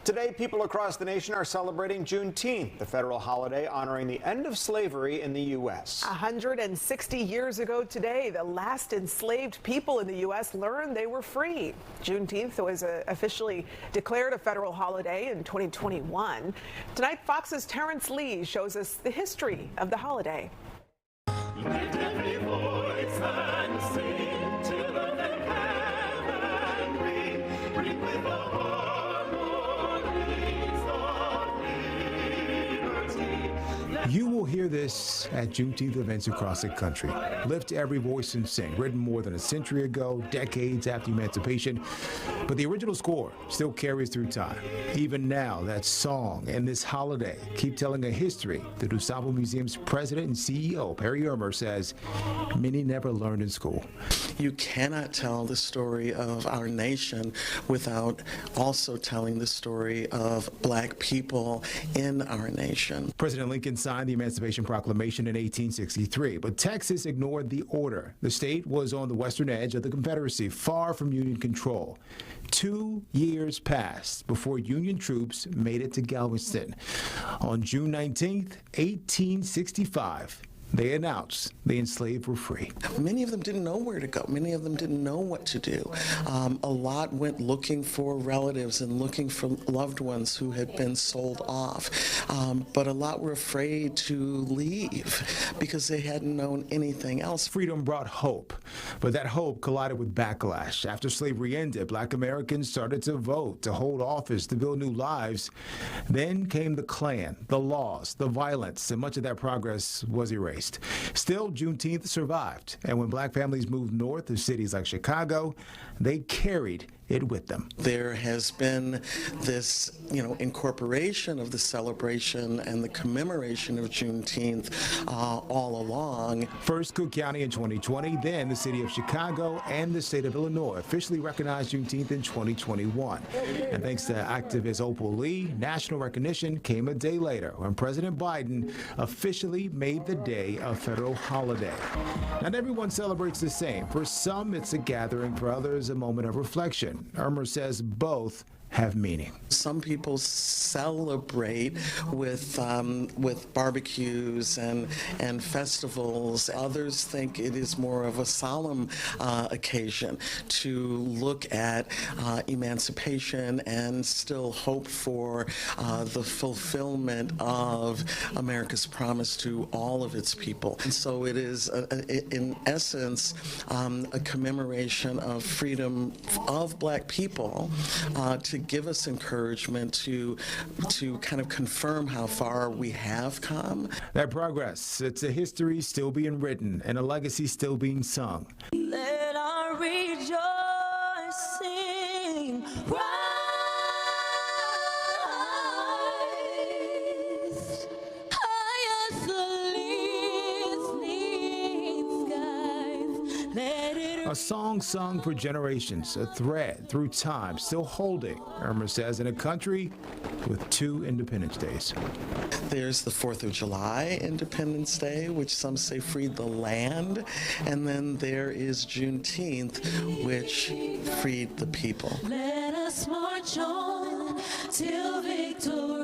Today, people across the nation are celebrating Juneteenth, the federal holiday honoring the end of slavery in the U.S. 160 years ago today, the last enslaved people in the U.S. learned they were free. Juneteenth was officially declared a federal holiday in 2021. Tonight, Fox's Terrence Lee shows us the history of the holiday. Lift every voice and sing till the heaven ring with the harmonies of liberty. You will hear this at Juneteenth events across the country. Lift every voice and sing, written more than a century ago, decades after emancipation. But the original score still carries through time. Even now, that song and this holiday keep telling a history. The DuSable Museum's president and CEO, Perry Urmer, says many never learned in school. You cannot tell the story of our nation without also telling the story of Black people in our nation. President Lincoln signed the Emancipation Proclamation in 1863, but Texas ignored the order. The state was on the western edge of the Confederacy, far from Union control. 2 years passed before Union troops made it to Galveston. On June 19th, 1865, they announced the enslaved were free. Many of them didn't know where to go. Many of them didn't know what to do. A lot went looking for relatives and looking for loved ones who had been sold off. But a lot were afraid to leave because they hadn't known anything else. Freedom brought hope, but that hope collided with backlash. After slavery ended, Black Americans started to vote, to hold office, to build new lives. Then came the Klan, the laws, the violence, and much of that progress was erased. Still, Juneteenth survived, and when Black families moved north to cities like Chicago, they carried it with them. There has been this, incorporation of the celebration and the commemoration of Juneteenth all along. First Cook County in 2020, then the city of Chicago and the state of Illinois officially recognized Juneteenth in 2021. And thanks to activist Opal Lee, national recognition came a day later when President Biden officially made the day a federal holiday. Not everyone celebrates the same. For some, it's a gathering. For others, a moment of reflection. Urmer says both have meaning. Some people celebrate with barbecues and festivals. Others think it is more of a solemn occasion to look at emancipation and still hope for the fulfillment of America's promise to all of its people. And so it is, in essence, a commemoration of freedom of Black people to give us encouragement to kind of confirm how far we have come. That progress, it's a history still being written and a legacy still being sung. Let our rejoicing rise high as the listening skies. Let it A song sung for generations, a thread through time, still holding, Urmer says, in a country with 2 Independence Days. There's the 4th of July, Independence Day, which some say freed the land. And then there is Juneteenth, which freed the people. let us march on till victory.